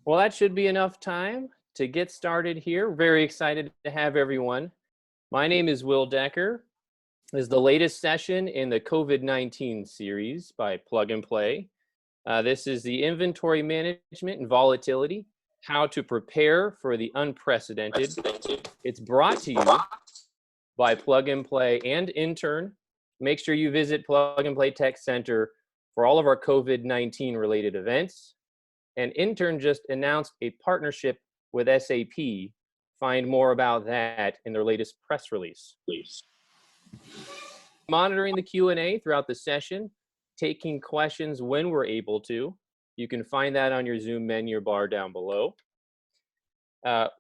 Well, that should be enough time to get started here. Very excited to have everyone. My name is Will Decker. This is the latest session in the COVID-19 series by Plug and Play. This is the inventory management and volatility, how to prepare for the unprecedented. It's brought to you by Plug and Play and Intern. Make sure you visit Plug and Play Tech Center for all of our COVID-19 related events. And Intern just announced a partnership with SAP. Find more about that in their latest press release. Monitoring the Q&A throughout the session, taking questions when we're able to. You can find that on your Zoom menu bar down below.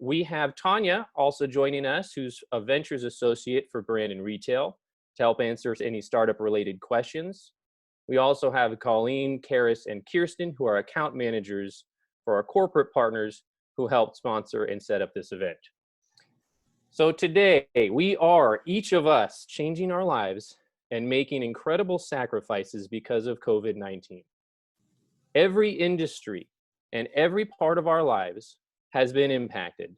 We have Tanya also joining us, who's a Ventures Associate for Brand and Retail, to help answer any startup-related questions. We also have Colleen, Karis, and Kirsten, who are account managers for our corporate partners who helped sponsor and set up this event. So today, we are, each of us, changing our lives and making incredible sacrifices because of COVID-19. Every industry and every part of our lives has been impacted.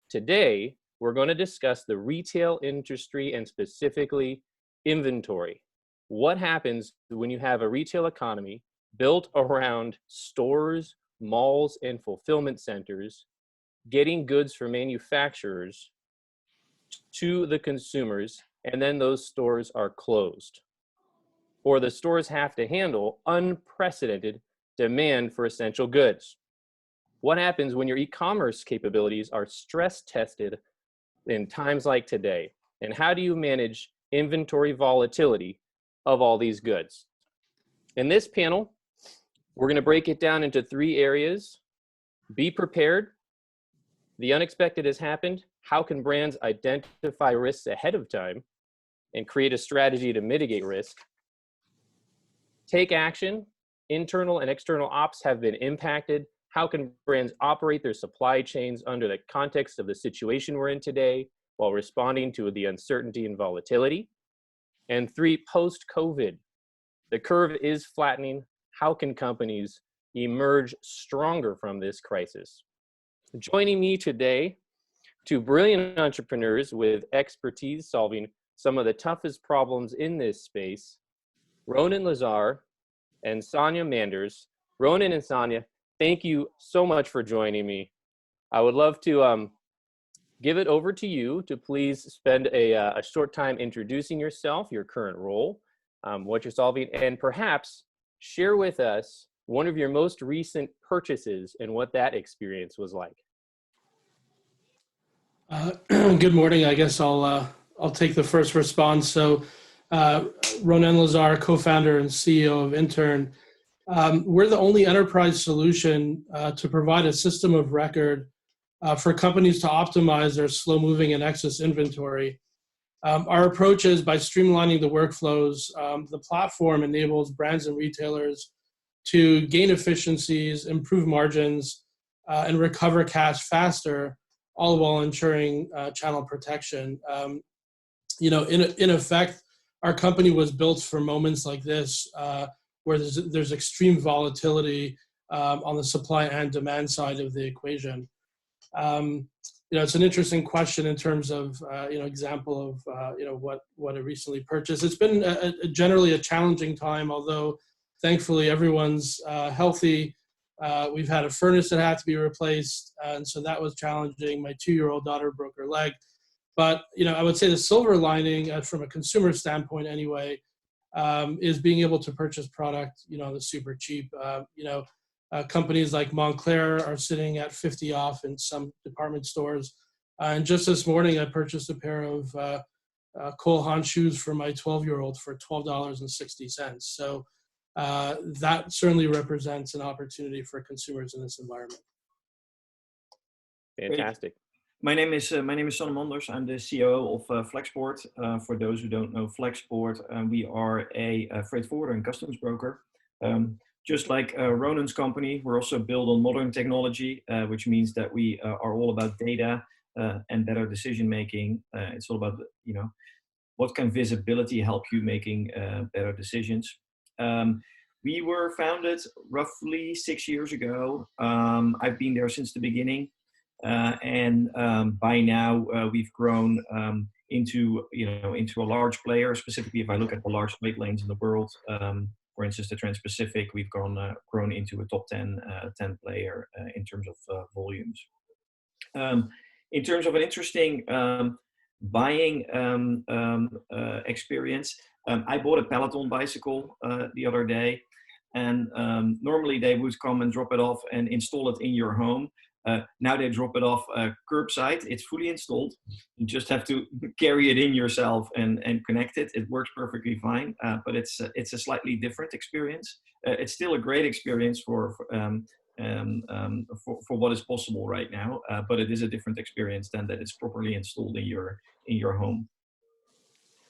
Today, we're going to discuss the retail industry and specifically inventory. What happens when you have a retail economy built around stores, malls, and fulfillment centers, getting goods from manufacturers to the consumers, and then those stores are closed? Or the stores have to handle unprecedented demand for essential goods. What happens when your e-commerce capabilities are stress tested in times like today? And how do you manage inventory volatility of all these goods? In this panel, we're going to break it down into three areas. Be prepared. The unexpected has happened. How can brands identify risks ahead of time and create a strategy to mitigate risk? Take action. Internal and external ops have been impacted. How can brands operate their supply chains under the context of the situation we're in today while responding to the uncertainty and volatility? And three, post-COVID, the curve is flattening. How can companies emerge stronger from this crisis? Joining me today, two brilliant entrepreneurs with expertise solving some of the toughest problems in this space, Ronan Lazar and Sonia Manders. Ronan and Sonia, thank you so much for joining me. I would love to give it over to you to please spend a short time introducing yourself, your current role, what you're solving, and perhaps share with us one of your most recent purchases and what that experience was like. Good morning. I guess I'll take the first response. So, Ronan Lazar, co-founder and CEO of Intern. We're the only enterprise solution to provide a system of record for companies to optimize their slow-moving and excess inventory. Our approach is by streamlining the workflows, the platform enables brands and retailers to gain efficiencies, improve margins, and recover cash faster, all while ensuring channel protection. In effect, our company was built for moments like this, where there's extreme volatility on the supply and demand side of the equation. It's an interesting question in terms of, example of, what I recently purchased. It's been generally a challenging time, although thankfully everyone's healthy. We've had a furnace that had to be replaced, and so that was challenging. My 2-year-old daughter broke her leg. But, I would say the silver lining from a consumer standpoint anyway, is being able to purchase product, that's super cheap. Companies like Montclair are sitting at 50 off in some department stores. And just this morning, I purchased a pair of Cole Haan shoes for my 12-year-old for $12.60. So that certainly represents an opportunity for consumers in this environment. Fantastic. My name is Sonne Manders. I'm the CEO of Flexport. For those who don't know Flexport, we are a freight forwarder and customs broker. Just like Ronan's company, we're also built on modern technology, which means that we are all about data and better decision making. It's all about what can visibility help you making better decisions. We were founded roughly 6 years ago. I've been there since the beginning, and by now we've grown into into a large player. Specifically, if I look at the large trade lanes in the world, for instance, the Trans-Pacific, we've grown into a top 10 player in terms of volumes. In terms of an interesting buying experience, I bought a Peloton bicycle the other day, and normally they would come and drop it off and install it in your home. Now they drop it off curbside. It's fully installed. You just have to carry it in yourself and connect it. It works perfectly fine, but it's a slightly different experience. It's still a great experience for what is possible right now, but it is a different experience than that it's properly installed in your home.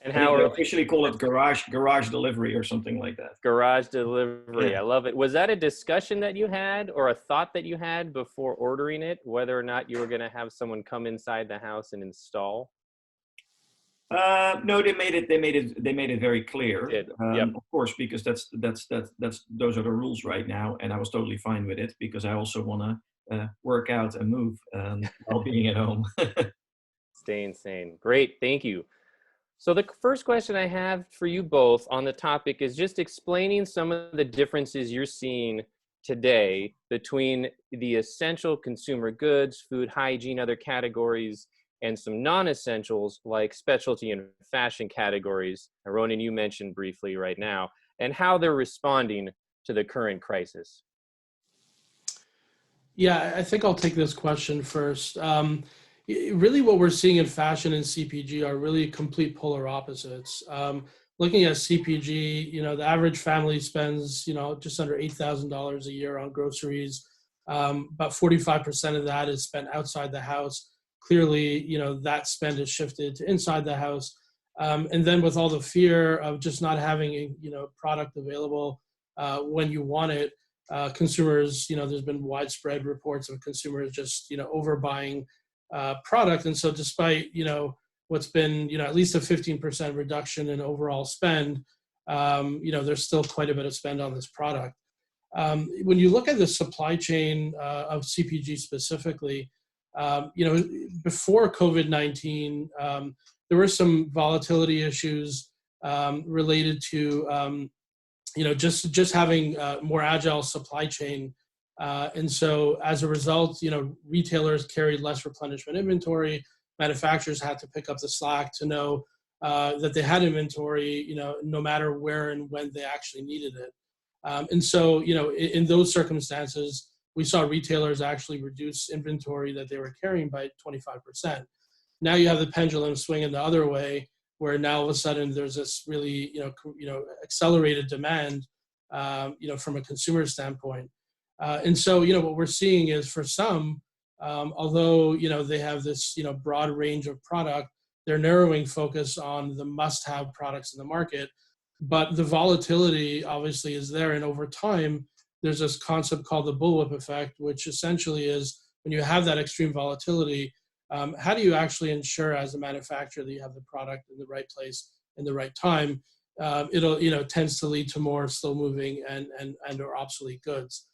And I think how they are officially call it garage delivery or something like that. garage delivery? Yeah. I love it. Was that a discussion that you had or a thought that you had before ordering it, whether or not you were going to have someone come inside the house and install? No, they made it very clear. Did. Yep. Of course, because that's those are the rules right now, and I was totally fine with it because I also want to work out and move while being at home. Staying sane. Great. Thank you. So the first question I have for you both on the topic is just explaining some of the differences you're seeing today between the essential consumer goods, food, hygiene, other categories, and some non-essentials like specialty and fashion categories. Ronan, you mentioned briefly right now, and how they're responding to the current crisis. Yeah, I think I'll take this question first. Really what we're seeing in fashion and CPG are really complete polar opposites. Looking at CPG, the average family spends, just under $8,000 a year on groceries. About 45% of that is spent outside the house. Clearly, that spend is shifted to inside the house. And then with all the fear of just not having, product available when you want it, consumers, there's been widespread reports of consumers just, overbuying product. And so despite, what's been, at least a 15% reduction in overall spend, there's still quite a bit of spend on this product. When you look at the supply chain of CPG specifically, before COVID-19, there were some volatility issues related to, just having more agile supply chain. And so as a result, retailers carried less replenishment inventory. Manufacturers had to pick up the slack to know that they had inventory, no matter where and when they actually needed it. And so, in those circumstances, we saw retailers actually reduce inventory that they were carrying by 25%. Now you have the pendulum swinging the other way, where now all of a sudden there's this really, accelerated demand, from a consumer standpoint. And so, what we're seeing is for some, although, they have this, broad range of product, they're narrowing focus on the must-have products in the market. But the volatility obviously is there. And over time, there's this concept called the bullwhip effect, which essentially is when you have that extreme volatility, how do you actually ensure as a manufacturer that you have the product in the right place in the right time? It'll, tends to lead to more slow moving and or obsolete goods.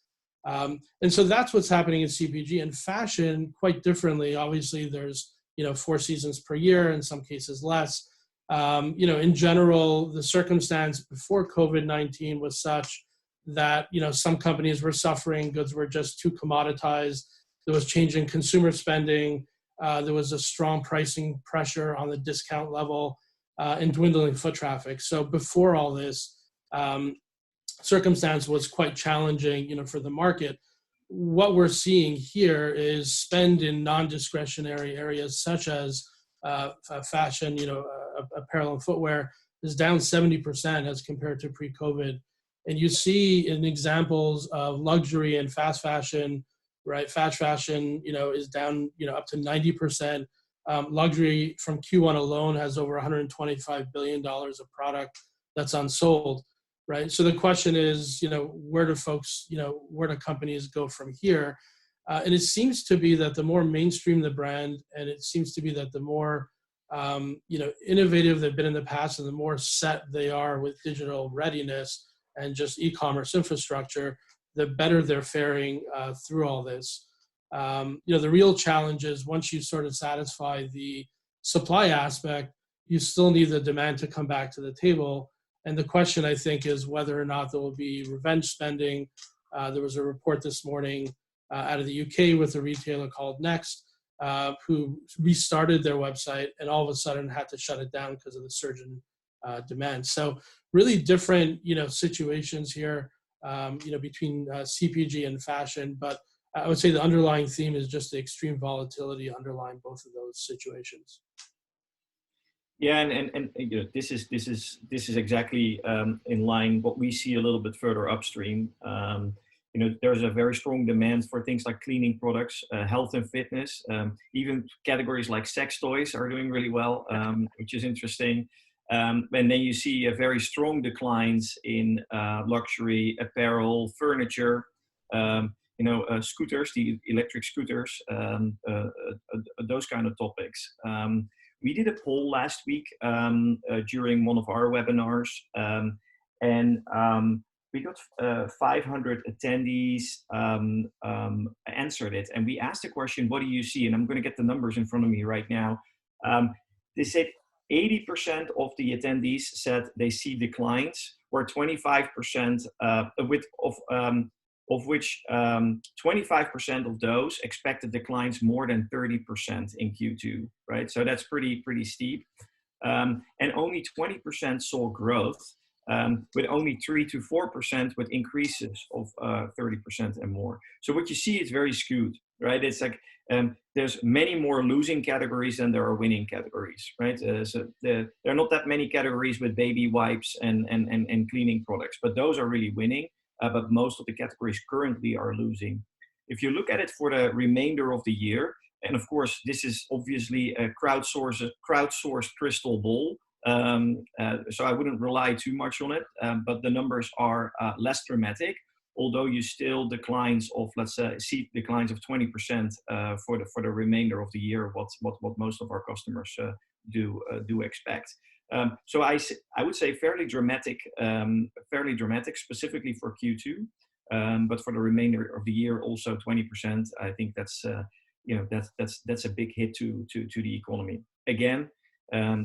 And so that's what's happening in CPG. And fashion, quite differently. Obviously, there's 4 seasons per year, in some cases less. In general, the circumstance before COVID-19 was such that some companies were suffering, goods were just too commoditized. There was change in consumer spending. There was a strong pricing pressure on the discount level and dwindling foot traffic. So before all this, circumstance was quite challenging, for the market. What we're seeing here is spend in non-discretionary areas such as fashion, apparel and footwear is down 70% as compared to pre-COVID. And you see in examples of luxury and fast fashion, right? Fast fashion, is down, up to 90%. Luxury from Q1 alone has over $125 billion of product that's unsold. Right. So the question is, where do folks, where do companies go from here? And it seems to be that the more mainstream the brand, and it seems to be that the more, innovative they've been in the past and the more set they are with digital readiness and just e-commerce infrastructure, the better they're faring through all this. The real challenge is once you sort of satisfy the supply aspect, you still need the demand to come back to the table. And the question, I think, is whether or not there will be revenge spending. There was a report this morning out of the UK with a retailer called Next, who restarted their website and all of a sudden had to shut it down because of the surge in demand. So really different, situations here, between CPG and fashion. But I would say the underlying theme is just the extreme volatility underlying both of those situations. Yeah, and this is exactly in line what we see a little bit further upstream. There's a very strong demand for things like cleaning products, health and fitness. Even categories like sex toys are doing really well, which is interesting. And then you see a very strong declines in luxury apparel, furniture, scooters, the electric scooters, those kind of topics. We did a poll last week during one of our webinars, and we got 500 attendees answered it. And we asked the question, what do you see? And I'm going to get the numbers in front of me right now. They said 80% of the attendees said they see declines, or 25% of which 25% of those expected declines more than 30% in Q2, right? So that's pretty steep. And only 20% saw growth, with only 3 to 4% with increases of 30% and more. So what you see is very skewed, right? It's like there's many more losing categories than there are winning categories, right? So there are not that many categories with baby wipes and cleaning products, but those are really winning. But most of the categories currently are losing. If you look at it for the remainder of the year, and of course, this is obviously a crowdsourced crystal ball, so I wouldn't rely too much on it, but the numbers are less dramatic, although you still declines of, let's say, see declines of 20% for the remainder of the year, what most of our customers do expect. So I would say fairly dramatic, specifically for Q2, but for the remainder of the year, also 20%. I think that's a big hit to the economy. Again,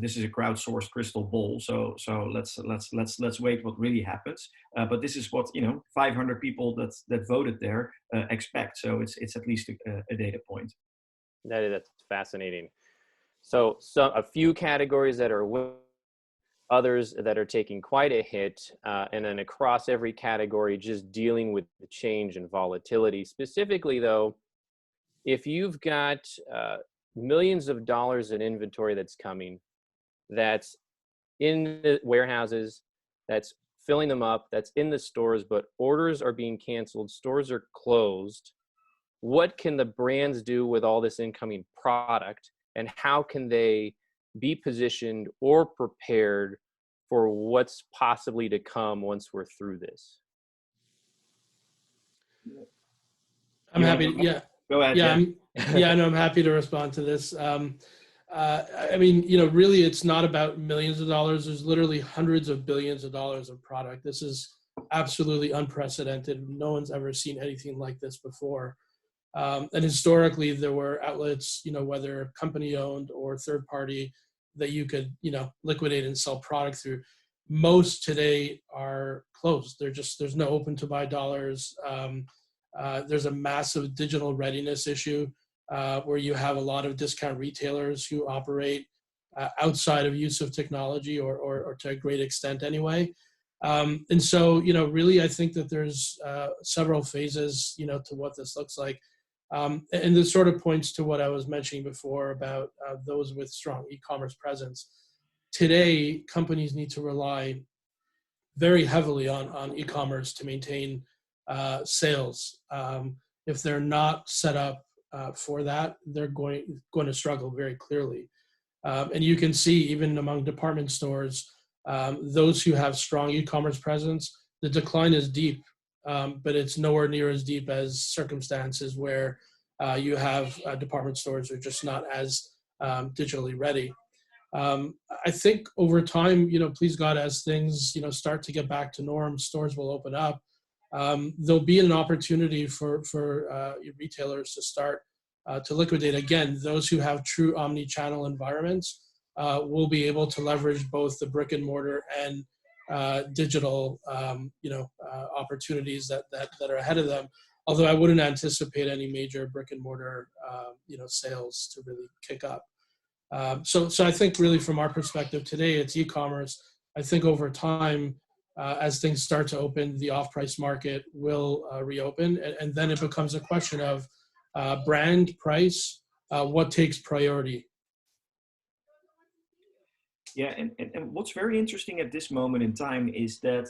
this is a crowdsourced crystal ball, so let's wait what really happens. But this is what 500 people that voted there expect. So it's at least a data point. That's fascinating. So a few categories that are others that are taking quite a hit, and then across every category, just dealing with the change and volatility. Specifically, though, if you've got millions of dollars in inventory that's coming, that's in the warehouses, that's filling them up, that's in the stores, but orders are being canceled, stores are closed, what can the brands do with all this incoming product, and how can they be positioned or prepared for what's possibly to come once we're through this? I'm happy. Yeah. Go ahead. Yeah. I'm happy to respond to this. Really, it's not about millions of dollars. There's literally hundreds of billions of dollars of product. This is absolutely unprecedented. No one's ever seen anything like this before. And historically, there were outlets, whether company owned or third party, that you could, liquidate and sell product through. Most today are closed. There's no open to buy dollars. There's a massive digital readiness issue where you have a lot of discount retailers who operate outside of use of technology or to a great extent anyway. And so, really, I think that there's several phases, to what this looks like. And this sort of points to what I was mentioning before about those with strong e-commerce presence. Today, companies need to rely very heavily on e-commerce to maintain sales. If they're not set up for that, they're going to struggle very clearly. And you can see even among department stores, those who have strong e-commerce presence, the decline is deep, but it's nowhere near as deep as circumstances where you have department stores that are just not as digitally ready. I think over time, please God, as things, start to get back to norm, stores will open up. There'll be an opportunity for your retailers to start to liquidate. Again, those who have true omni-channel environments will be able to leverage both the brick and mortar and digital, opportunities that are ahead of them. Although I wouldn't anticipate any major brick and mortar, sales to really kick up. So I think really from our perspective today, it's e-commerce. I think over time, as things start to open, the off-price market will reopen, and then it becomes a question of brand, price, what takes priority. Yeah, and what's very interesting at this moment in time is that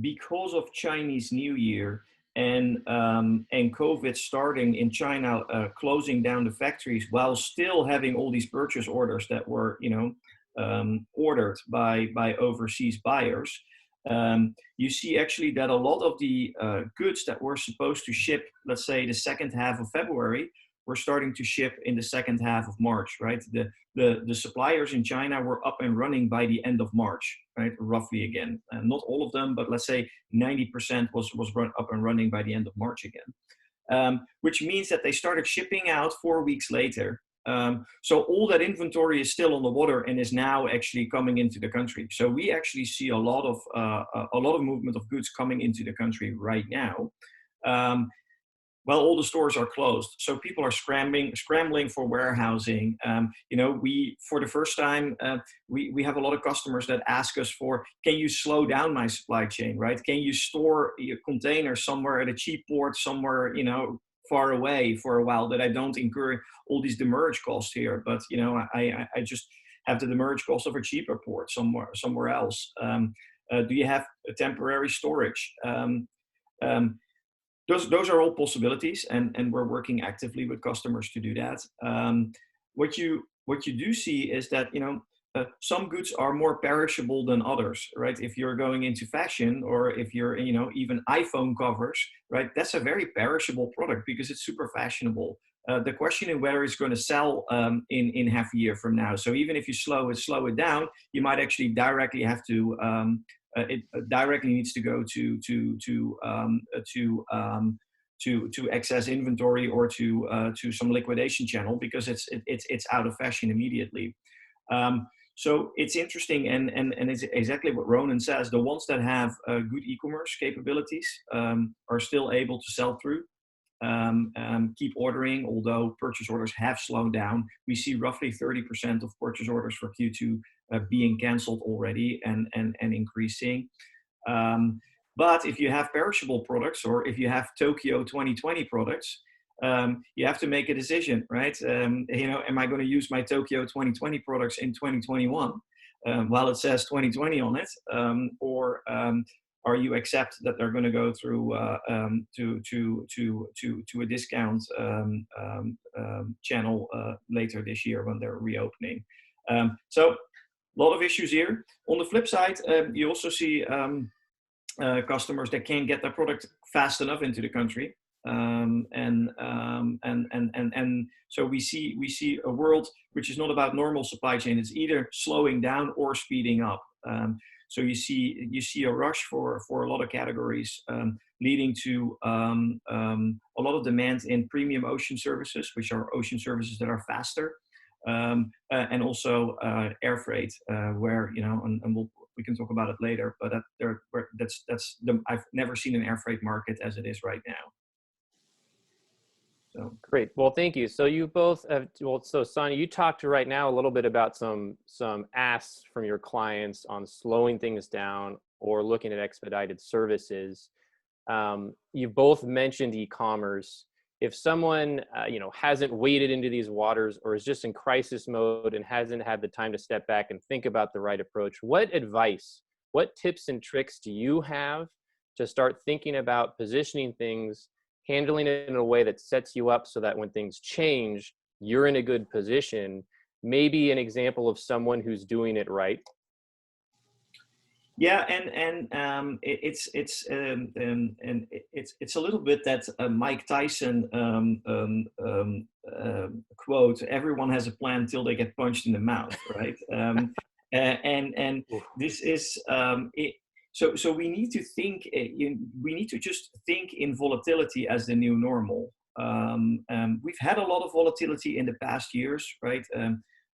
because of Chinese New Year and COVID starting in China, closing down the factories while still having all these purchase orders that were, ordered by overseas buyers. You see actually that a lot of the goods that were supposed to ship, let's say the second half of February, were starting to ship in the second half of March, right? The suppliers in China were up and running by the end of March, right? Roughly again. Not all of them, but let's say 90% was up and running by the end of March again. Which means that they started shipping out 4 weeks later. So all that inventory is still on the water and is now actually coming into the country. So we actually see a lot of movement of goods coming into the country right now. Well, all the stores are closed, so people are scrambling for warehousing. We, for the first time, we have a lot of customers that ask us for, can you slow down my supply chain, right? Can you store your containers somewhere at a cheap port, somewhere, far away for a while, that I don't incur all these demurrage costs here, but, I just have the demurrage cost of a cheaper port somewhere else. Do you have a temporary storage? Those are all possibilities, and we're working actively with customers to do that. What you do see is that some goods are more perishable than others, right? If you're going into fashion, or if you're even iPhone covers, right? That's a very perishable product because it's super fashionable. The question is whether it's going to sell in half a year from now. So even if you slow it down, you might actually directly have to. It directly needs to go to excess inventory or to some liquidation channel, because it's out of fashion immediately. So it's interesting, and it's exactly what Ronan says. The ones that have good e-commerce capabilities are still able to sell through. Keep ordering, although purchase orders have slowed down. We see roughly 30% of purchase orders for Q2 being canceled already and increasing. But if you have perishable products, or if you have Tokyo 2020 products, you have to make a decision, right? Am I going to use my Tokyo 2020 products in 2021 while it says 2020 on it, or are you accept that they're going to go through to a discount channel later this year when they're reopening? So a lot of issues here. On the flip side, you also see customers that can't get their product fast enough into the country, and so we see a world which is not about normal supply chain. It's either slowing down or speeding up. So you see a rush for a lot of categories, leading to a lot of demand in premium ocean services, which are ocean services that are faster, and also air freight, where we can talk about it later. But I've never seen an air freight market as it is right now. So. Great. Well, thank you. So you both have, so Sonia, you talked right now a little bit about some asks from your clients on slowing things down or looking at expedited services. You both mentioned e-commerce. If someone, hasn't waded into these waters, or is just in crisis mode and hasn't had the time to step back and think about the right approach, what advice, what tips and tricks do you have to start thinking about positioning things, handling it in a way that sets you up so that when things change, you're in a good position? Maybe an example of someone who's doing it right. Yeah, it's a little bit that Mike Tyson quote: "Everyone has a plan till they get punched in the mouth," right? And Oof. this is it. So we need to think. We need to just think in volatility as the new normal. We've had a lot of volatility in the past years, right?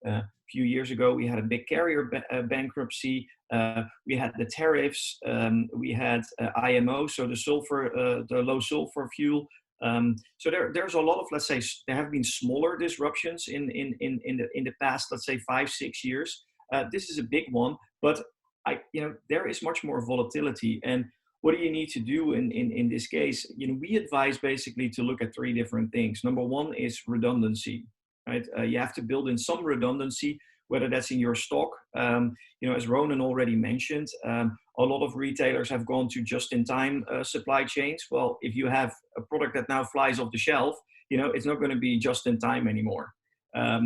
A few years ago, we had a big carrier bankruptcy. We had the tariffs. We had IMO, so the low sulfur fuel. So there's a lot of, let's say, there have been smaller disruptions in the past, let's say 5-6 years. This is a big one, but there is much more volatility. And what do you need to do in this case? We advise basically to look at three different things. Number one is redundancy, right? You have to build in some redundancy, whether that's in your stock. As Ronan already mentioned, a lot of retailers have gone to just-in-time supply chains. Well, if you have a product that now flies off the shelf, it's not going to be just-in-time anymore.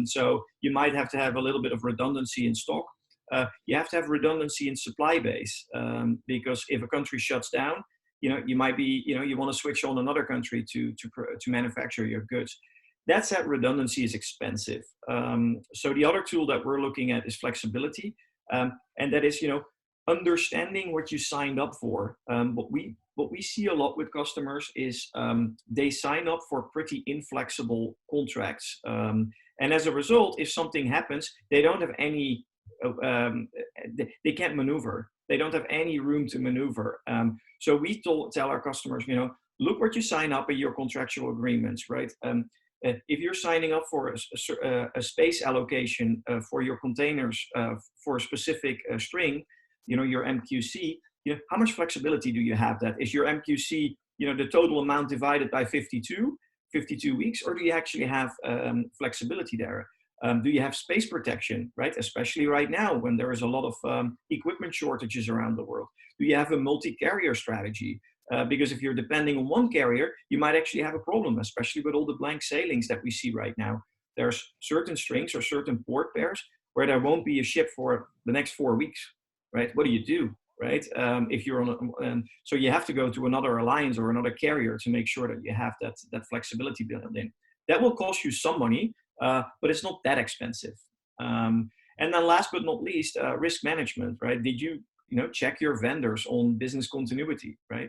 So you might have to have a little bit of redundancy in stock. You have to have redundancy in supply base, because if a country shuts down, you might be, you want to switch on another country to manufacture your goods. That said, redundancy is expensive. So the other tool that we're looking at is flexibility, and that is, understanding what you signed up for. What we see a lot with customers is they sign up for pretty inflexible contracts, and as a result, if something happens, they don't have any. They can't maneuver. They don't have any room to maneuver. So we tell our customers, look what you sign up in your contractual agreements, right? If you're signing up for a space allocation for your containers for a specific string, your MQC, how much flexibility do you have? That is your MQC, the total amount divided by 52 weeks, or do you actually have flexibility there? Do you have space protection, right? Especially right now when there is a lot of equipment shortages around the world. Do you have a multi-carrier strategy? Because if you're depending on one carrier, you might actually have a problem, especially with all the blank sailings that we see right now. There's certain strings or certain port pairs where there won't be a ship for the next 4 weeks, right? What do you do, right? If you're on, so you have to go to another alliance or another carrier to make sure that you have that flexibility built in. That will cost you some money, but it's not that expensive. And then last but not least, risk management, right? Did you check your vendors on business continuity, right?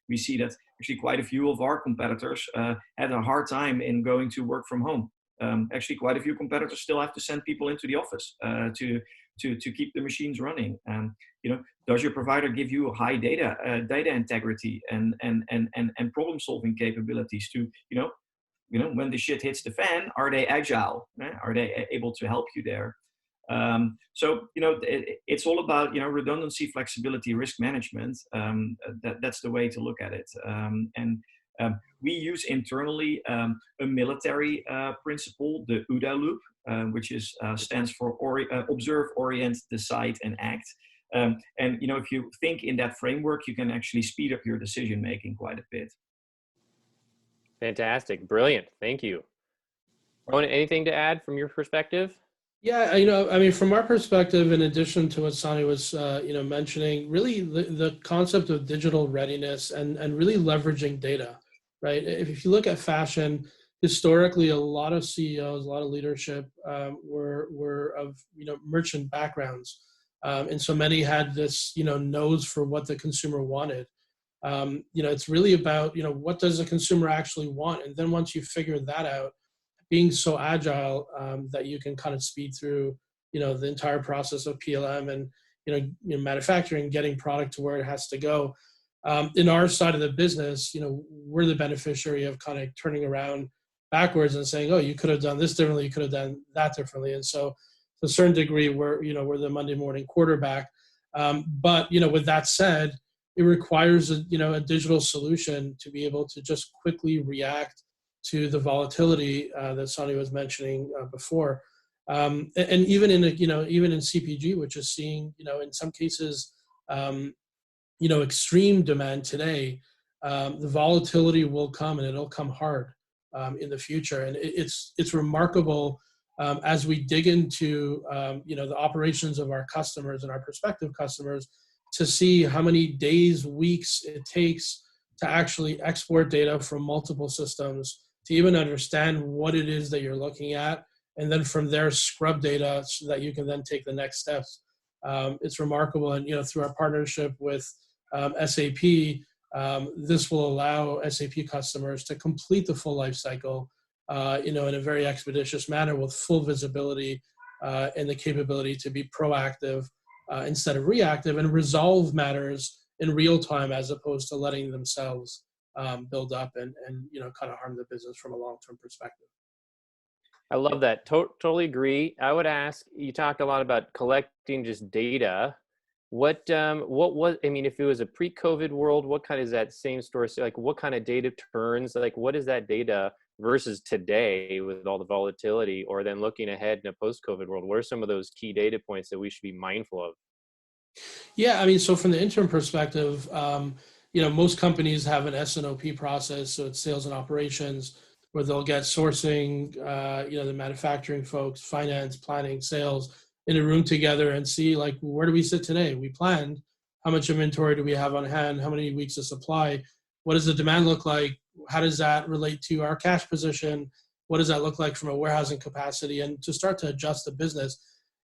We see that actually quite a few of our competitors had a hard time in going to work from home. Actually, quite a few competitors still have to send people into the office to keep the machines running. Does your provider give you high data integrity and problem solving capabilities to when the shit hits the fan, are they agile? Right? Are they able to help you there? So it's all about redundancy, flexibility, risk management. That's the way to look at it. We use internally a military principle, the OODA loop, which stands for observe, orient, decide, and act. And if you think in that framework, you can actually speed up your decision making quite a bit. Fantastic. Brilliant. Thank you. Ronan, anything to add from your perspective? Yeah, from our perspective, in addition to what Sonny was, mentioning, really the concept of digital readiness and really leveraging data, right? If you look at fashion, historically, a lot of CEOs, a lot of leadership were of, merchant backgrounds. And so many had this, nose for what the consumer wanted. It's really about, what does the consumer actually want? And then once you figure that out, being so agile that you can kind of speed through, the entire process of PLM and, manufacturing, getting product to where it has to go. In our side of the business, we're the beneficiary of kind of turning around backwards and saying, oh, you could have done this differently, you could have done that differently. And so to a certain degree, we're the Monday morning quarterback. But, with that said, it requires a digital solution to be able to just quickly react to the volatility that Sonny was mentioning before, and even in even in CPG, which is seeing in some cases extreme demand today, the volatility will come and it'll come hard in the future, and it's remarkable as we dig into the operations of our customers and our prospective customers to see how many days, weeks it takes to actually export data from multiple systems, to even understand what it is that you're looking at, and then from there scrub data so that you can then take the next steps. It's remarkable, and through our partnership with SAP, this will allow SAP customers to complete the full life cycle, in a very expeditious manner with full visibility and the capability to be proactive instead of reactive, and resolve matters in real time as opposed to letting themselves build up and kind of harm the business from a long-term perspective. I love that. Totally agree. I would ask, you talk a lot about collecting just data. What was, I mean, if it was a pre-COVID world, what kind is that same story? So like what kind of data turns, like what is that data versus today with all the volatility, or then looking ahead in a post-COVID world? What are some of those key data points that we should be mindful of? Yeah, I mean, so from the intern perspective, most companies have an S&OP process, so it's sales and operations, where they'll get sourcing, the manufacturing folks, finance, planning, sales in a room together and see like, where do we sit today? We planned, how much inventory do we have on hand? How many weeks of supply? What does the demand look like? How does that relate to our cash position? What does that look like from a warehousing capacity? And to start to adjust the business.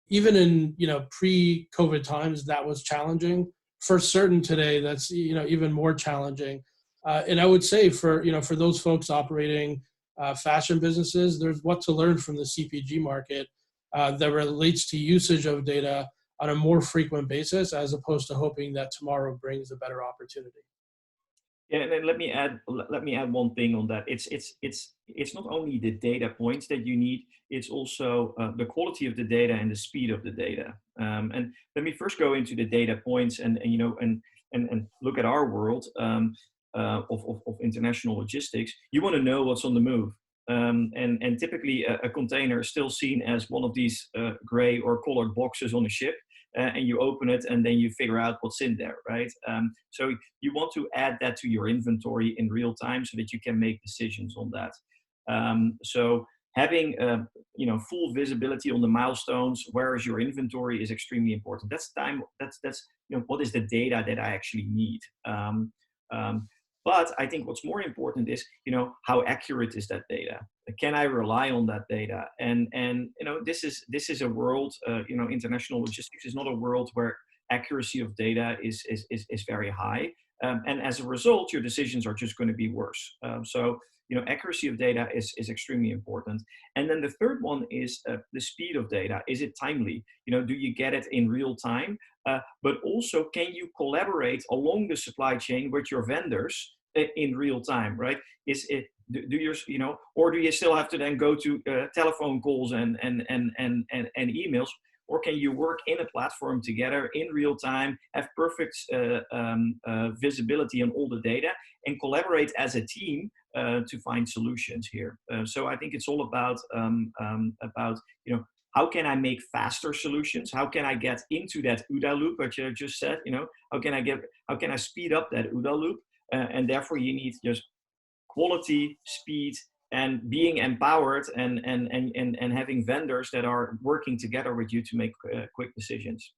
Even in pre-COVID times, that was challenging. For certain today, that's even more challenging. And I would say for those folks operating fashion businesses, there's what to learn from the CPG market that relates to usage of data on a more frequent basis, as opposed to hoping that tomorrow brings a better opportunity. Yeah, and then let me add one thing on that. It's not only the data points that you need; it's also the quality of the data and the speed of the data. And let me first go into the data points and look at our world of international logistics. You want to know what's on the move, and typically a container is still seen as one of these gray or colored boxes on a ship. And you open it and then you figure out what's in there, right? So you want to add that to your inventory in real time so that you can make decisions on that. So having full visibility on the milestones, where is your inventory, is extremely important. That's what is the data that I actually need. But I think what's more important is, how accurate is that data? Can I rely on that data? And this is a world, international logistics is not a world where accuracy of data is very high. And as a result, your decisions are just going to be worse. So accuracy of data is extremely important. And then the third one is the speed of data. Is it timely? Do you get it in real time? But also, can you collaborate along the supply chain with your vendors in real time, right? Or do you still have to then go to telephone calls and emails? Or can you work in a platform together in real time, have perfect visibility on all the data, and collaborate as a team to find solutions here? So I think it's all about how can I make faster solutions? How can I get into that OODA loop, which I just said? How can I speed up that OODA loop? And therefore, you need just quality, speed, and being empowered, and having vendors that are working together with you to make quick decisions.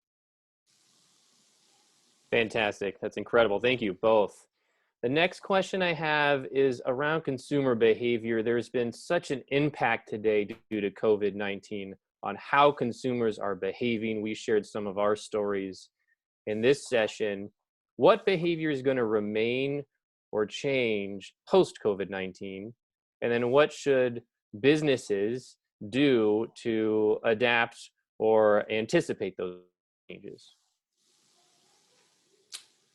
Fantastic. That's incredible. Thank you both. The next question I have is around consumer behavior. There's been such an impact today due to COVID-19 on how consumers are behaving. We shared some of our stories in this session. What behavior is going to remain or change post-COVID-19? And then what should businesses do to adapt or anticipate those changes?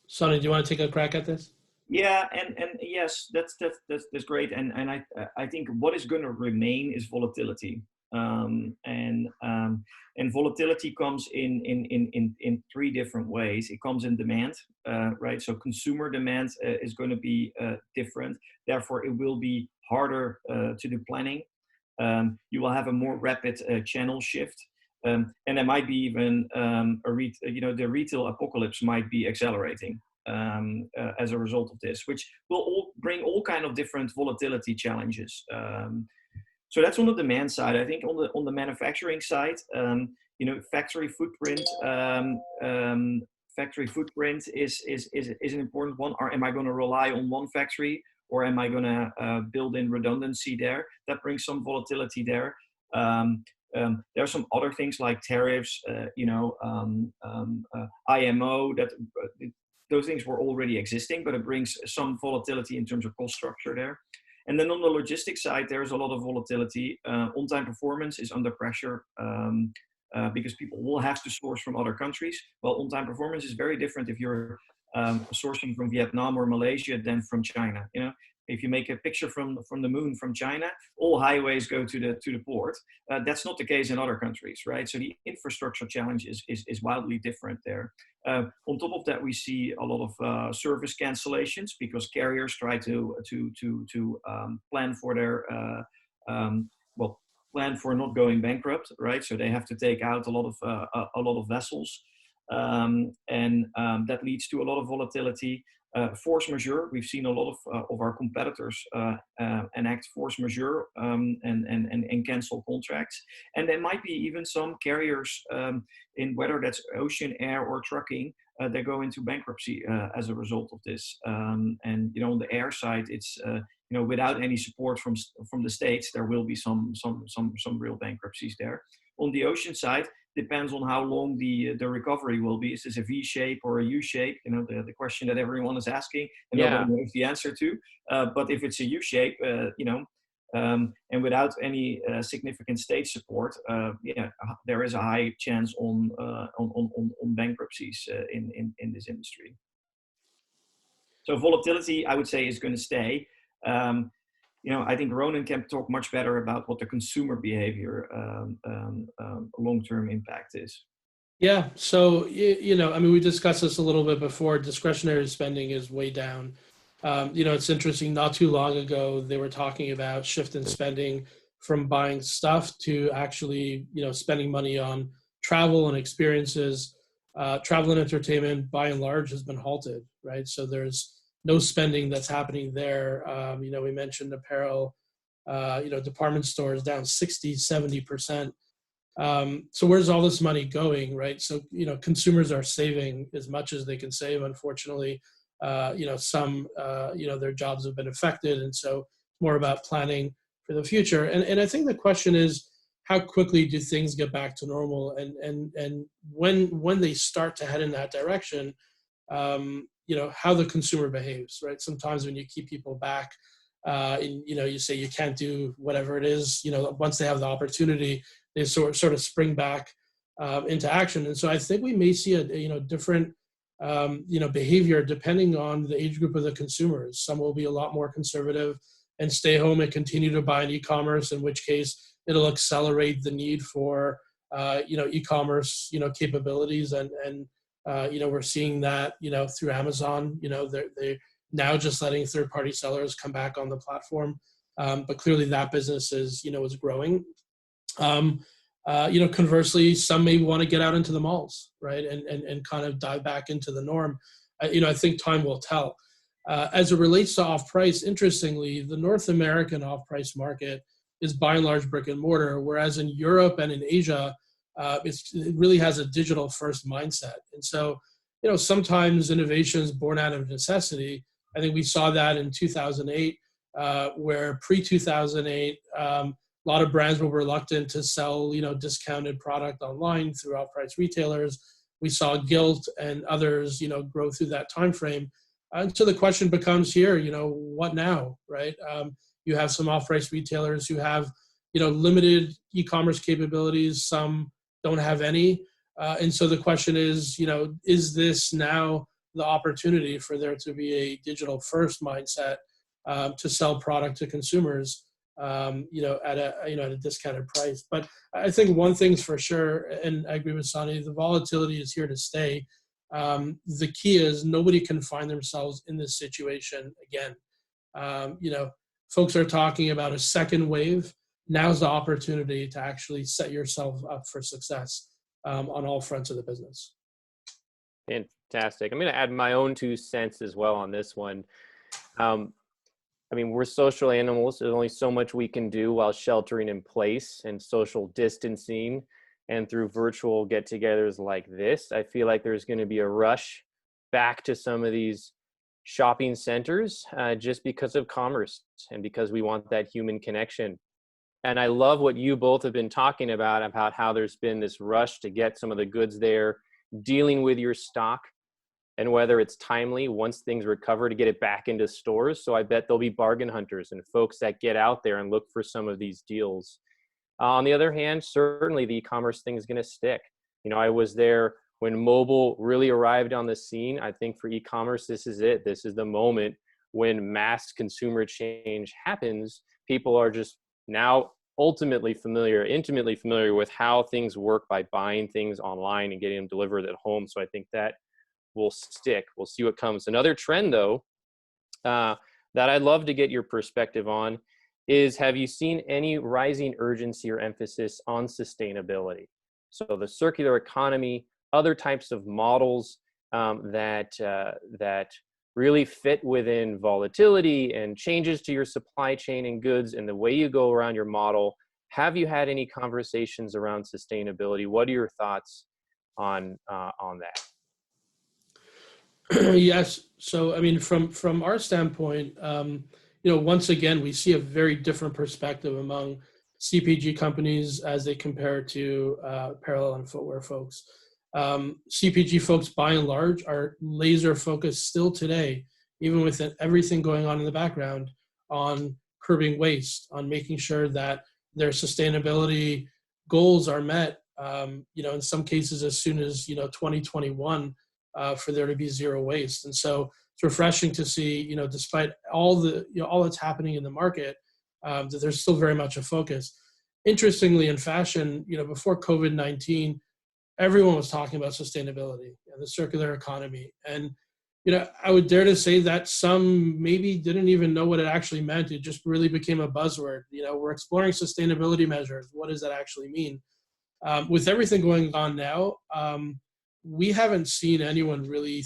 Sonny, do you want to take a crack at this? Yeah, and yes, that's great. And I think what is going to remain is volatility. And volatility comes in three different ways. It comes in demand, right? So consumer demand is going to be different. Therefore, it will be harder to do planning. You will have a more rapid channel shift, and there might be even the retail apocalypse might be accelerating as a result of this, which will all bring all kind of different volatility challenges. So that's on the demand side. I think on the manufacturing side, factory footprint, factory footprint is an important one. Or am I going to rely on one factory, or am I going to build in redundancy there? That brings some volatility there. There are some other things like tariffs, IMO, that those things were already existing, but it brings some volatility in terms of cost structure there. And then on the logistics side, there's a lot of volatility. On-time performance is under pressure because people will have to source from other countries. Well, on-time performance is very different if you're sourcing from Vietnam or Malaysia than from China. You know, if you make a picture from the moon from China, all highways go to the port. That's not the case in other countries, right? So the infrastructure challenge is wildly different there. On top of that, we see a lot of service cancellations because carriers try to plan for their plan for not going bankrupt, right? So they have to take out a lot of vessels, and that leads to a lot of volatility. Force majeure, we've seen a lot of our competitors enact force majeure and cancel contracts. And there might be even some carriers in whether that's ocean, air, or trucking, they go into bankruptcy as a result of this. And you know, on the air side, it's you know, without any support from the states, there will be some real bankruptcies there. On the ocean side, depends on how long the recovery will be. Is this a V shape or a U shape? You know, the question that everyone is asking, and nobody knows the answer to. But if it's a U shape, you know, and without any significant state support, there is a high chance on bankruptcies in this industry. So volatility, I would say, is going to stay. You know, I think Ronan can talk much better about what the consumer behavior long-term impact is. Yeah. So, you know, I mean, we discussed this a little bit before. Discretionary spending is way down. You know, it's interesting. Not too long ago, they were talking about shift in spending from buying stuff to actually, you know, spending money on travel and experiences. Travel and entertainment, by and large, has been halted, right? So there's no spending that's happening there. You know, we mentioned apparel, you know, department stores down 60, 70%. So where's all this money going, right? So, you know, consumers are saving as much as they can save. Unfortunately, you know, some, you know, their jobs have been affected. And so it's more about planning for the future. And I think the question is, how quickly do things get back to normal? And when they start to head in that direction, you know, how the consumer behaves, right? Sometimes when you keep people back, and, you know, you say you can't do whatever it is, you know, once they have the opportunity, they sort of spring back into action. And so I think we may see a you know, different, you know, behavior depending on the age group of the consumers. Some will be a lot more conservative and stay home and continue to buy in e-commerce, in which case it'll accelerate the need for, you know, e-commerce, you know, capabilities. And you know, we're seeing that, you know, through Amazon. You know, they're now just letting third-party sellers come back on the platform, but clearly that business is, you know, is growing. You know, conversely, some may want to get out into the malls, right, and kind of dive back into the norm. You know, I think time will tell. As it relates to off-price, interestingly, the North American off-price market is by and large brick and mortar, whereas in Europe and in Asia, it really has a digital first mindset. And so, you know, sometimes innovation is born out of necessity. I think we saw that in 2008, where pre-2008, a lot of brands were reluctant to sell, you know, discounted product online through off-price retailers. We saw Gilt and others, you know, grow through that time frame. And so the question becomes here, you know, what now, right? You have some off-price retailers who have, you know, limited e-commerce capabilities. Some don't have any. And so the question is, you know, is this now the opportunity for there to be a digital first mindset to sell product to consumers, you know, at a discounted price? But I think one thing's for sure, and I agree with Sonny, the volatility is here to stay. The key is nobody can find themselves in this situation again. You know, folks are talking about a second wave. Now's the opportunity to actually set yourself up for success on all fronts of the business. Fantastic. I'm going to add my own 2 cents as well on this one. I mean, we're social animals. There's only so much we can do while sheltering in place and social distancing. and through virtual get-togethers like this, I feel like there's going to be a rush back to some of these shopping centers just because of commerce and because we want that human connection. And I love what you both have been talking about how there's been this rush to get some of the goods there, dealing with your stock, and whether it's timely once things recover to get it back into stores. So I bet there'll be bargain hunters and folks that get out there and look for some of these deals. On the other hand, certainly the e-commerce thing is going to stick. You know, I was there when mobile really arrived on the scene. I think for e-commerce, this is it. This is the moment when mass consumer change happens. People are just now intimately familiar with how things work by buying things online and getting them delivered at home. So I think that will stick. We'll see what comes. Another trend, though, that I'd love to get your perspective on is, have you seen any rising urgency or emphasis on sustainability? So the circular economy, other types of models that really fit within volatility and changes to your supply chain and goods and the way you go around your model. Have you had any conversations around sustainability? What are your thoughts on that? Yes. So, I mean, from our standpoint, once again, we see a very different perspective among CPG companies as they compare to apparel and footwear folks. CPG folks, by and large, are laser focused still today, even with everything going on in the background, on curbing waste, on making sure that their sustainability goals are met. In some cases, as soon as 2021. For there to be zero waste. And so it's refreshing to see, despite all that's happening in the market, that there's still very much a focus. Interestingly, in fashion, before COVID-19, everyone was talking about sustainability and the circular economy. And, I would dare to say that some maybe didn't even know what it actually meant. It just really became a buzzword. We're exploring sustainability measures. What does that actually mean? With everything going on now, we haven't seen anyone really,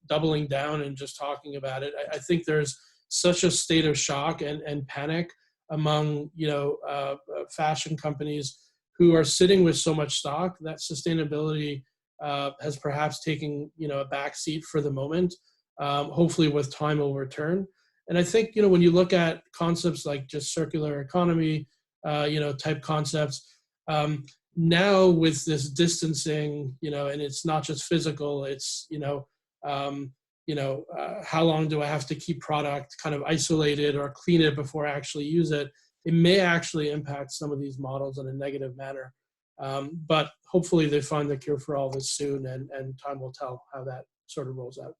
doubling down and just talking about it. I think there's such a state of shock and panic among, fashion companies who are sitting with so much stock that sustainability has perhaps taken, a backseat for the moment. Hopefully with time will return. And I think, when you look at concepts like just circular economy, type concepts, now with this distancing, and it's not just physical, it's, how long do I have to keep product kind of isolated or clean it before I actually use it? It may actually impact some of these models in a negative manner. But hopefully they find the cure for all this soon, and time will tell how that sort of rolls out.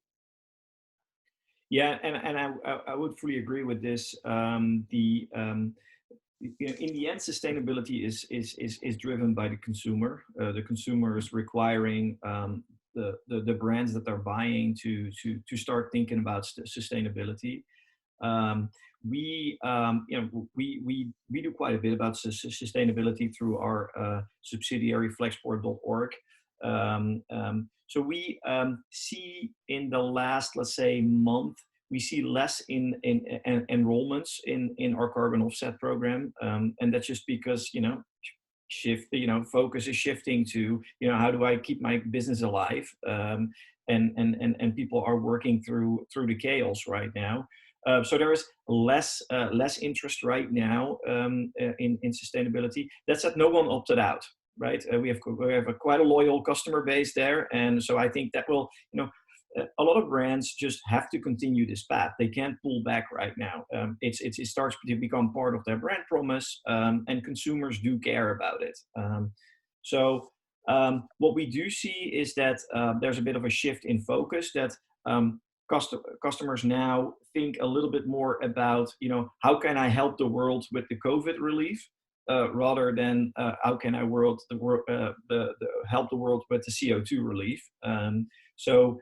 Yeah, and I would fully agree with this. In the end, sustainability is driven by the consumer. The consumer is requiring the brands that they're buying to start thinking about sustainability. We do quite a bit about sustainability through our subsidiary Flexport.org. So we see in the last, let's say, month, we see less in enrollments in our carbon offset program, and that's just because focus is shifting to how do I keep my business alive, and people are working through the chaos right now. So there is less interest right now in sustainability. That said, no one opted out, right? We have quite a loyal customer base there, and so I think that will a lot of brands just have to continue this path. They can't pull back right now. It starts to become part of their brand promise, and consumers do care about it. So what we do see is that there's a bit of a shift in focus, that customers now think a little bit more about, how can I help the world with the COVID relief, rather than how can I help the world with the CO2 relief. So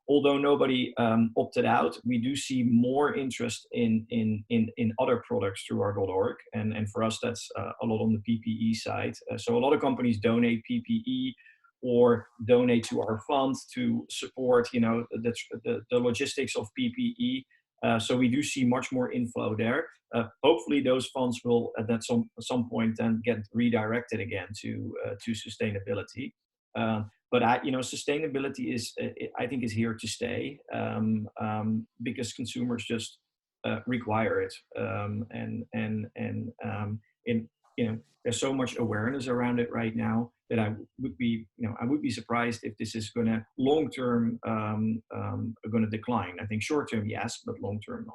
although nobody opted out, we do see more interest in other products through our .org, and for us that's a lot on the PPE side. So a lot of companies donate PPE or donate to our fund to support the logistics of PPE. So we do see much more inflow there. Hopefully, those funds will at some point then get redirected again to sustainability. But sustainability I think is here to stay, because consumers just require it, in there's so much awareness around it right now that I would be surprised if this is going to long term going to decline. I think short term yes, but long term no.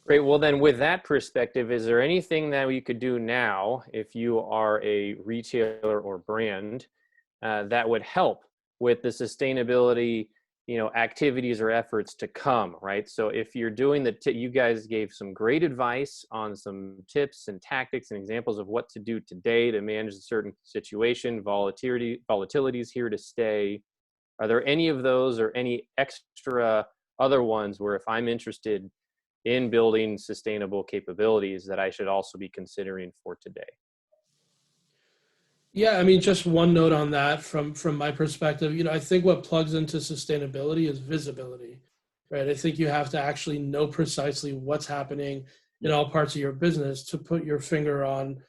Great. Well, then with that perspective, is there anything that we could do now if you are a retailer or brand that would help with the sustainability, activities or efforts to come, right? So if you're doing you guys gave some great advice on some tips and tactics and examples of what to do today to manage a certain situation. Volatility is here to stay. Are there any of those or any extra other ones where if I'm interested in building sustainable capabilities that I should also be considering for today? Yeah, I mean, just one note on that from my perspective, I think what plugs into sustainability is visibility, right? I think you have to actually know precisely what's happening in all parts of your business to put your finger on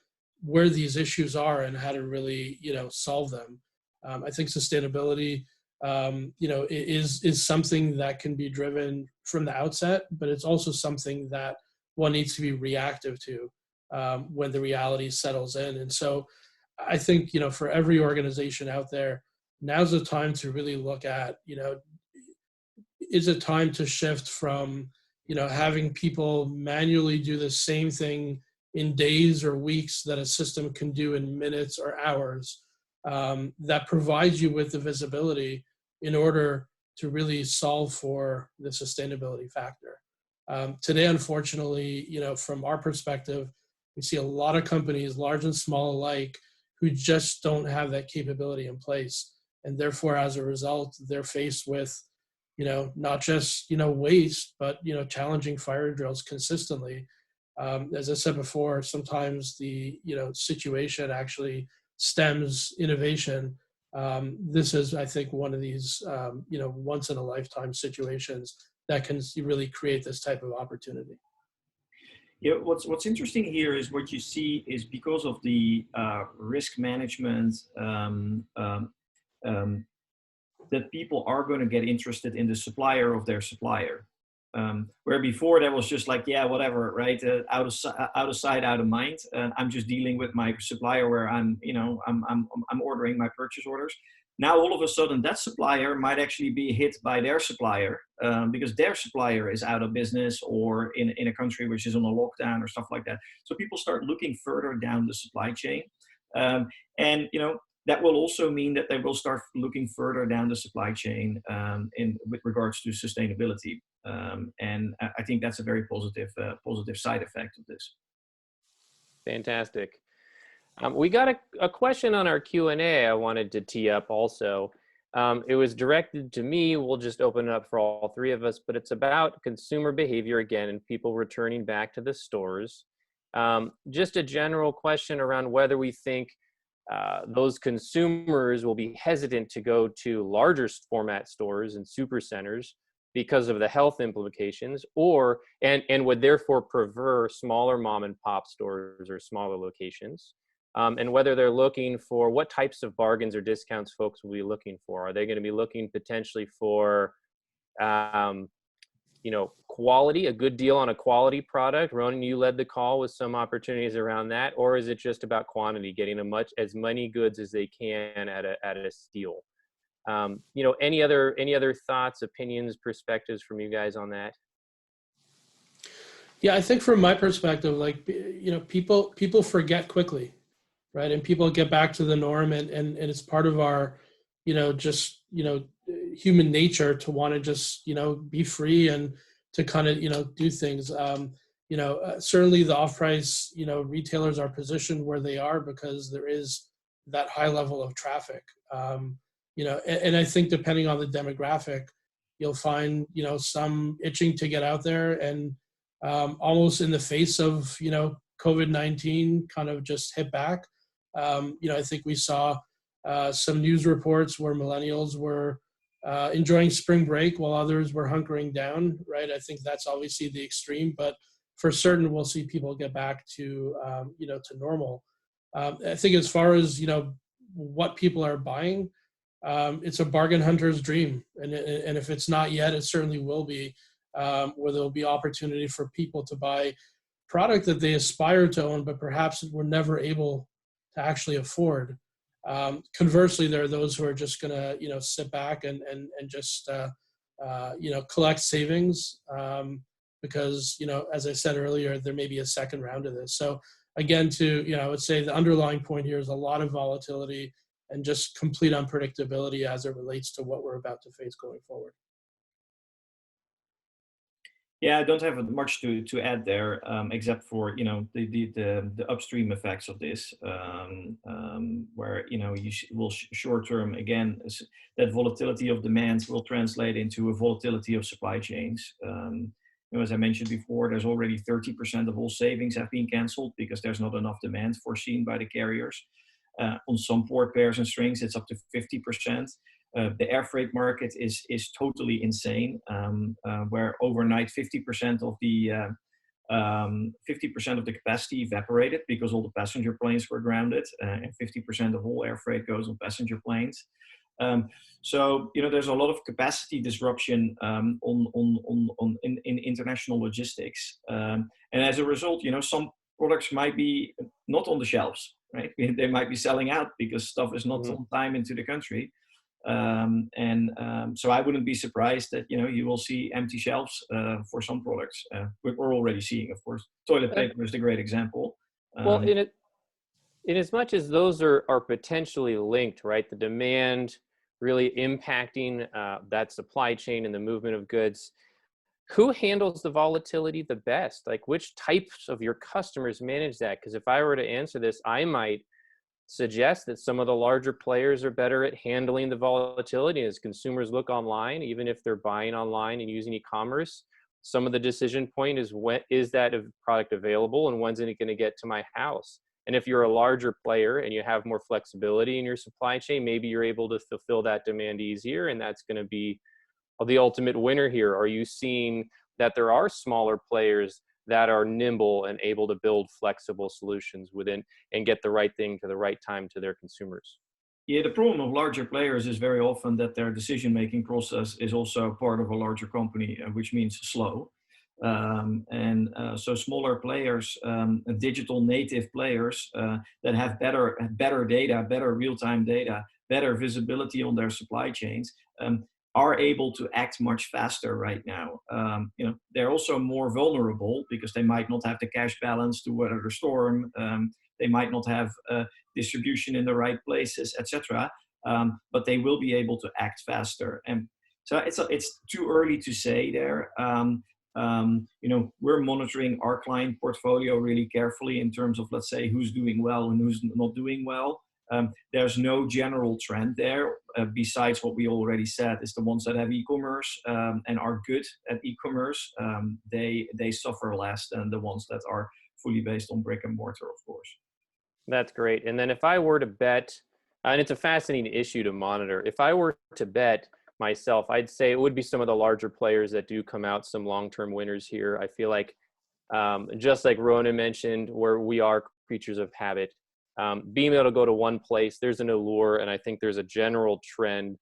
where these issues are and how to really, solve them. I think sustainability, is something that can be driven from the outset, but it's also something that one needs to be reactive to when the reality settles in. And so I think, for every organization out there, now's the time to really look at, is it time to shift from, having people manually do the same thing in days or weeks that a system can do in minutes or hours, that provides you with the visibility in order to really solve for the sustainability factor. Today, unfortunately, from our perspective, we see a lot of companies, large and small alike, who just don't have that capability in place. And therefore, as a result, they're faced with, not just, waste, but, challenging fire drills consistently. As I said before, sometimes the, situation actually stems innovation. This is, I think, one of these, once in a lifetime situations that can really create this type of opportunity. Yeah, what's interesting here is what you see is because of the risk management, that people are going to get interested in the supplier of their supplier. Where before that was just like, yeah, whatever, right? Out of sight, out of mind. I'm just dealing with my supplier where I'm ordering my purchase orders. Now, all of a sudden, that supplier might actually be hit by their supplier because their supplier is out of business or in a country which is on a lockdown or stuff like that. So people start looking further down the supply chain. And that will also mean that they will start looking further down the supply chain with regards to sustainability. And I think that's a very positive side effect of this. Fantastic. We got a question on our Q&A I wanted to tee up also. It was directed to me. We'll just open it up for all three of us, but it's about consumer behavior again and people returning back to the stores. Just a general question around whether we think those consumers will be hesitant to go to larger format stores and super centers because of the health implications, and would therefore prefer smaller mom and pop stores or smaller locations. And whether they're looking for what types of bargains or discounts folks will be looking for. Are they going to be looking potentially for, quality, a good deal on a quality product? Ronan, you led the call with some opportunities around that, or is it just about quantity, getting as many goods as they can at a steal? Any other thoughts, opinions, perspectives from you guys on that? Yeah, I think from my perspective, people forget quickly. Right. And people get back to the norm and it's part of our, human nature to want to just, be free and to kind of, do things. Certainly the off-price, retailers are positioned where they are because there is that high level of traffic. And I think depending on the demographic, you'll find, some itching to get out there and almost in the face of, COVID-19 kind of just hit back. I think we saw some news reports where millennials were, enjoying spring break while others were hunkering down, right? I think that's obviously the extreme, but for certain, we'll see people get back to, to normal. I think as far as, what people are buying, it's a bargain hunter's dream. And if it's not yet, it certainly will be, where there'll be opportunity for people to buy product that they aspire to own, but perhaps were never able to actually afford. Conversely, there are those who are just going to, sit back and just, collect savings, because, as I said earlier, there may be a second round of this. So again, I would say the underlying point here is a lot of volatility and just complete unpredictability as it relates to what we're about to face going forward. Yeah, I don't have much to add there, except for the upstream effects of this, where you will short term again that volatility of demand will translate into a volatility of supply chains. As I mentioned before, there's already 30% of all savings have been cancelled because there's not enough demand foreseen by the carriers. On some port pairs and strings, it's up to 50%. The air freight market is totally insane, where overnight 50% of the 50% of the capacity evaporated because all the passenger planes were grounded, and 50% of all air freight goes on passenger planes. So there's a lot of capacity disruption in international logistics, and as a result, some products might be not on the shelves, right? They might be selling out because stuff is not on time into the country. So I wouldn't be surprised that you will see empty shelves for some products. We're already seeing, of course, toilet paper is the great example. Well, in as much as those are potentially linked, right? The demand really impacting that supply chain and the movement of goods. Who handles the volatility the best? Like, which types of your customers manage that? Because if I were to answer this, I might suggest that some of the larger players are better at handling the volatility. As consumers look online, even if they're buying online and using e-commerce, some of the decision point is, when is that product available and when's it going to get to my house? And if you're a larger player and you have more flexibility in your supply chain, maybe you're able to fulfill that demand easier, and that's going to be the ultimate winner here. Are you seeing that there are smaller players that are nimble and able to build flexible solutions within and get the right thing to the right time to their consumers? Yeah, the problem of larger players is very often that their decision-making process is also part of a larger company, which means slow. So smaller players, digital native players that have better data, better real-time data, better visibility on their supply chains, are able to act much faster right now. They're also more vulnerable because they might not have the cash balance to weather the storm. They might not have distribution in the right places, etc. But they will be able to act faster. And so it's too early to say there. We're monitoring our client portfolio really carefully in terms of, let's say, who's doing well and who's not doing well. There's no general trend there, besides what we already said, is the ones that have e-commerce and are good at e-commerce, they suffer less than the ones that are fully based on brick and mortar, of course. That's great. And then if I were to bet, and it's a fascinating issue to monitor, if I were to bet myself, I'd say it would be some of the larger players that do come out some long-term winners here. I feel like, just like Ronan mentioned, where we are creatures of habit, being able to go to one place, there's an allure, and I think there's a general trend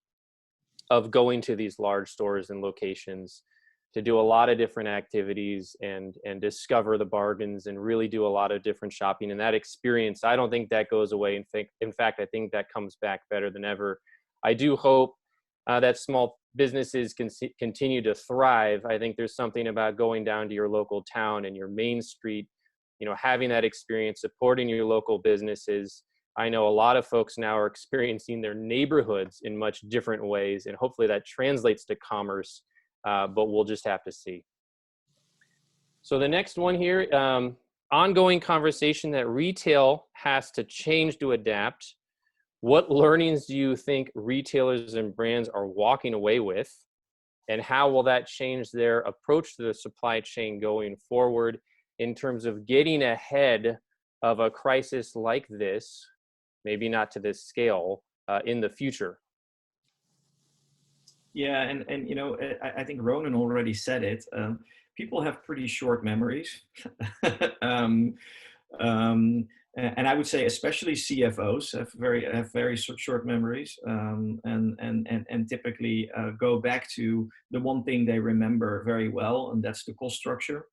of going to these large stores and locations to do a lot of different activities and discover the bargains and really do a lot of different shopping. And that experience, I don't think that goes away. In fact, I think that comes back better than ever. I do hope that small businesses can continue to thrive. I think there's something about going down to your local town and your main street, having that experience, supporting your local businesses. I know a lot of folks now are experiencing their neighborhoods in much different ways, and hopefully that translates to commerce, but we'll just have to see. So the next one here, ongoing conversation that retail has to change to adapt. What learnings do you think retailers and brands are walking away with, and how will that change their approach to the supply chain going forward in terms of getting ahead of a crisis like this, maybe not to this scale, in the future? Yeah, and you know, I think Ronan already said it. People have pretty short memories. um, and I would say especially CFOs have very short memories, and typically go back to the one thing they remember very well, and that's the cost structure.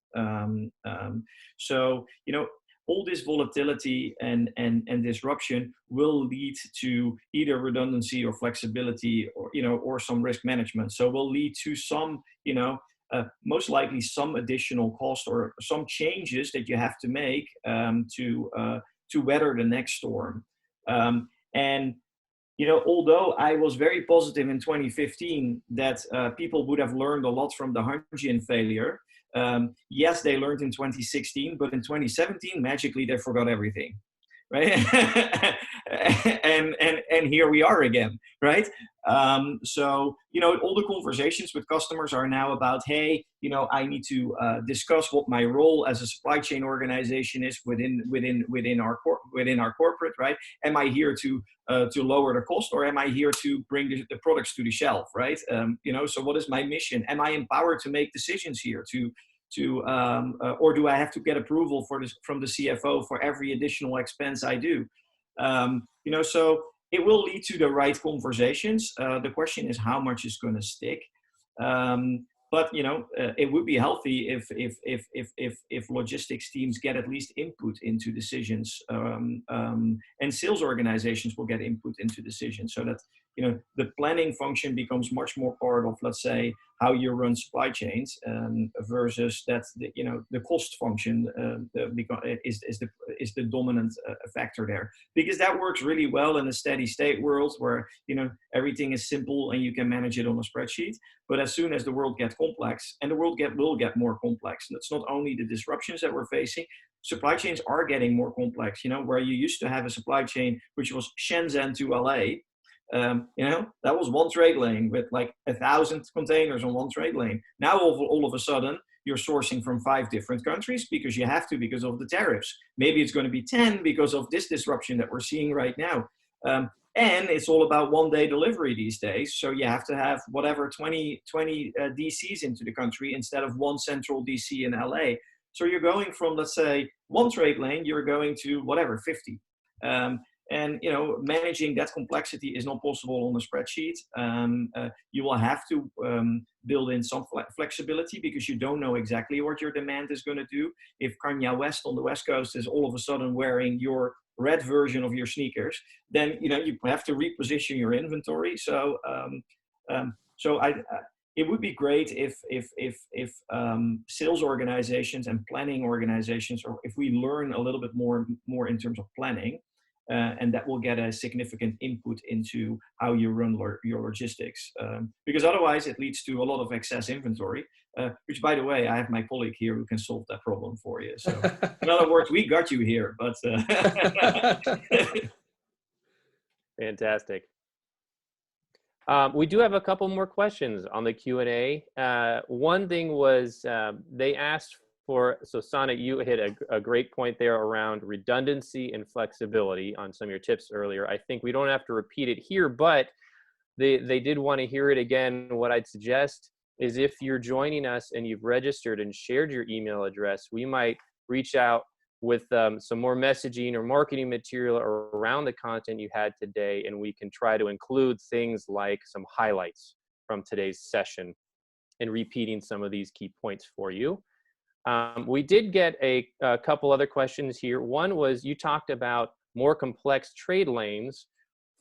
So you know, all this volatility and disruption will lead to either redundancy or flexibility, or you know, or some risk management. So will lead to some, you know, most likely some additional cost or some changes that you have to make to weather the next storm. And you know, although I was very positive in 2015 that people would have learned a lot from the Hanjian failure, yes, they learned in 2016, but in 2017, magically they forgot everything, right? And here we are again, right? So you know, all the conversations with customers are now about, hey, you know, I need to discuss what my role as a supply chain organization is within our corporate, right? Am I here to lower the cost, or am I here to bring the products to the shelf, right? You know, so what is my mission? Am I empowered to make decisions here? Or do I have to get approval for this from the CFO for every additional expense I do? You know, so it will lead to the right conversations. The question is how much is going to stick. But you know, it would be healthy if logistics teams get at least input into decisions, and sales organizations will get input into decisions, so that you know the planning function becomes much more part of, let's say, how you run supply chains, versus that you know the cost function is the dominant factor there, because that works really well in a steady state world where you know everything is simple and you can manage it on a spreadsheet. But as soon as the world gets complex, and the world will get more complex, and it's not only the disruptions that we're facing, supply chains are getting more complex. You know, where you used to have a supply chain which was Shenzhen to LA, you know, that was one trade lane with like 1,000 containers on one trade lane. Now all of a sudden you're sourcing from 5 different countries because you have to, because of the tariffs. Maybe it's going to be 10 because of this disruption that we're seeing right now. And it's all about one-day delivery these days. So you have to have whatever 20 DCs into the country instead of one central DC in LA. So you're going from, let's say, one trade lane, you're going to whatever, 50. And you know, managing that complexity is not possible on a spreadsheet. You will have to build in some flexibility, because you don't know exactly what your demand is going to do. If Kanye West on the West Coast is all of a sudden wearing your red version of your sneakers, then you know you have to reposition your inventory. So it would be great if sales organizations and planning organizations, or if we learn a little bit more in terms of planning. And that will get a significant input into how you run your logistics. Because otherwise it leads to a lot of excess inventory, which, by the way, I have my colleague here who can solve that problem for you. So in other words, we got you here, but. Fantastic. We do have a couple more questions on the Q&A. One thing was they asked for, so Sana, you hit a great point there around redundancy and flexibility on some of your tips earlier. I think we don't have to repeat it here, but they did want to hear it again. What I'd suggest is, if you're joining us and you've registered and shared your email address, we might reach out with some more messaging or marketing material around the content you had today, and we can try to include things like some highlights from today's session and repeating some of these key points for you. We did get a couple other questions here. One was, you talked about more complex trade lanes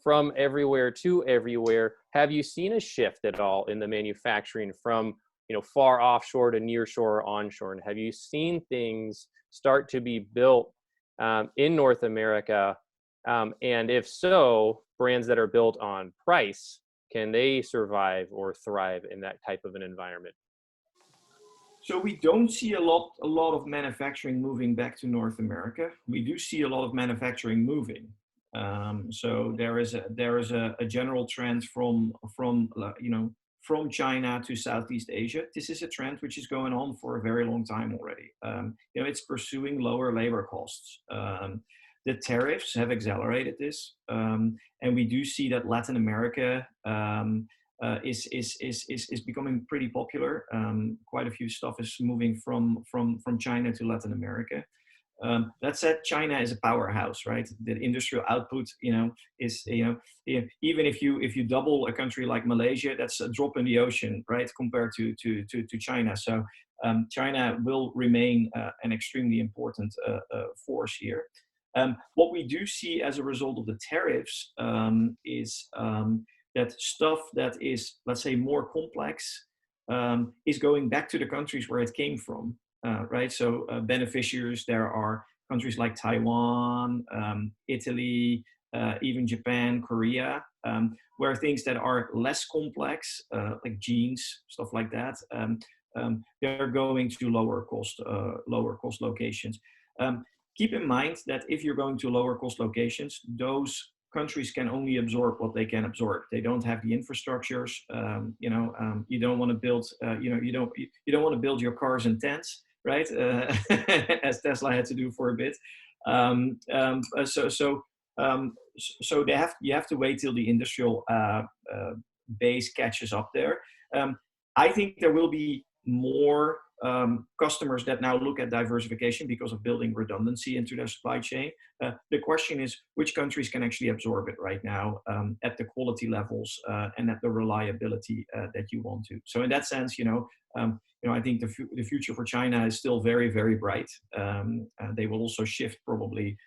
from everywhere to everywhere. Have you seen a shift at all in the manufacturing from, you know, far offshore to near shore or onshore? And have you seen things start to be built in North America? And if so, brands that are built on price, can they survive or thrive in that type of an environment? So we don't see a lot of manufacturing moving back to North America. We do see a lot of manufacturing moving. So there is a general trend from China to Southeast Asia. This is a trend which is going on for a very long time already. You know, it's pursuing lower labor costs. The tariffs have accelerated this, and we do see that Latin America is becoming pretty popular. Quite a few stuff is moving from China to Latin America. That said, China is a powerhouse, right? The industrial output, is, even if you double a country like Malaysia, that's a drop in the ocean, right, compared to China. So China will remain an extremely important force here. What we do see as a result of the tariffs is that stuff that is, let's say, more complex is going back to the countries where it came from. Right, so beneficiaries, there are countries like Taiwan, Italy, even Japan, Korea, where things that are less complex, like jeans, stuff like that, they're going to lower cost locations. Keep in mind that if you're going to lower cost locations, those countries can only absorb what they can absorb. They don't have the infrastructures. You don't want to build. You don't want to build your cars in tents, right? As Tesla had to do for a bit. So you have to wait till the industrial base catches up there. I think there will be more customers that now look at diversification because of building redundancy into their supply chain. The question is which countries can actually absorb it right now at the quality levels and at the reliability that you want to. So in that sense, I think the future for China is still very, very bright. They will also shift probably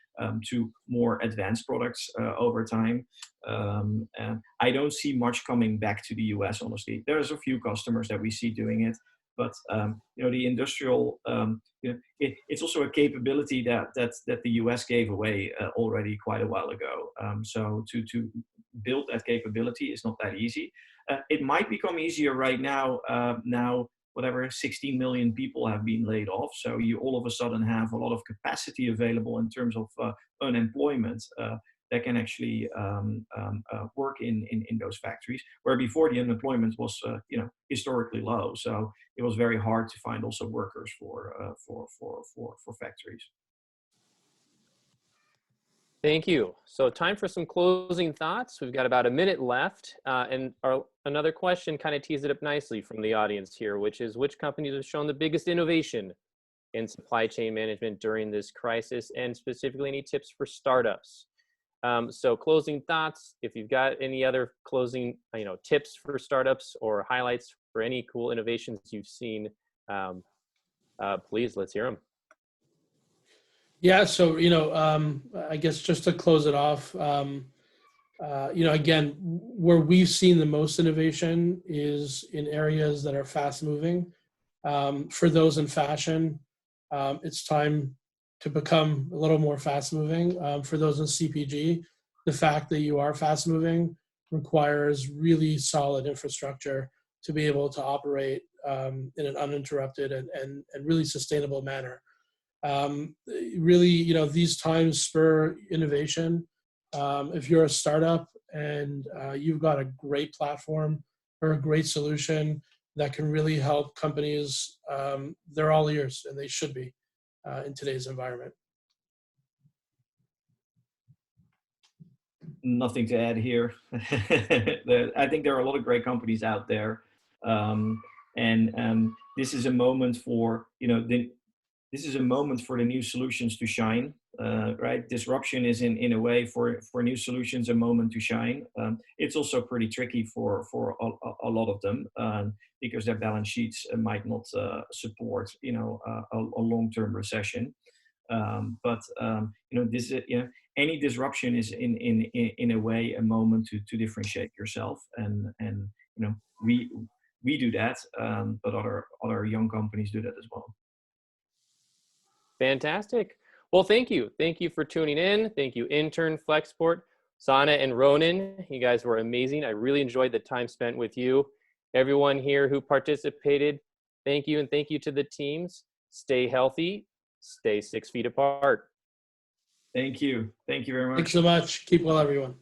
to more advanced products over time. I don't see much coming back to the US, honestly. There's a few customers that we see doing it, but the industrial, it's also a capability that the US gave away already quite a while ago. So to build that capability is not that easy. It might become easier right now. Now, whatever, 16 million people have been laid off. So you all of a sudden have a lot of capacity available in terms of unemployment that can actually work in those factories, where before the unemployment was historically low. So it was very hard to find also workers for factories. Thank you. So time for some closing thoughts. We've got about a minute left. And another question kind of tees it up nicely from the audience here, which is which companies have shown the biggest innovation in supply chain management during this crisis, and specifically any tips for startups? So closing thoughts, if you've got any other closing tips for startups or highlights for any cool innovations you've seen, please, let's hear them. Yeah, so I guess just to close it off, again, where we've seen the most innovation is in areas that are fast moving. For those in fashion, it's time to become a little more fast moving. For those in CPG, the fact that you are fast moving requires really solid infrastructure to be able to operate in an uninterrupted and really sustainable manner. Really, these times spur innovation. If you're a startup and you've got a great platform or a great solution that can really help companies, they're all ears, and they should be in today's environment. Nothing to add here. I think there are a lot of great companies out there, and this is a moment for this is a moment for the new solutions to shine, right? Disruption is in a way for new solutions a moment to shine. It's also pretty tricky for a lot of them because their balance sheets might not support a long-term recession. But this any disruption is in a way a moment to differentiate yourself, and we do that, but other young companies do that as well. Fantastic. Well, thank you. Thank you for tuning in. Thank you, intern, Flexport, Sana and Ronan. You guys were amazing. I really enjoyed the time spent with you. Everyone here who participated, thank you, and thank you to the teams. Stay healthy. Stay 6 feet apart. Thank you. Thank you very much. Thanks so much. Keep well, everyone.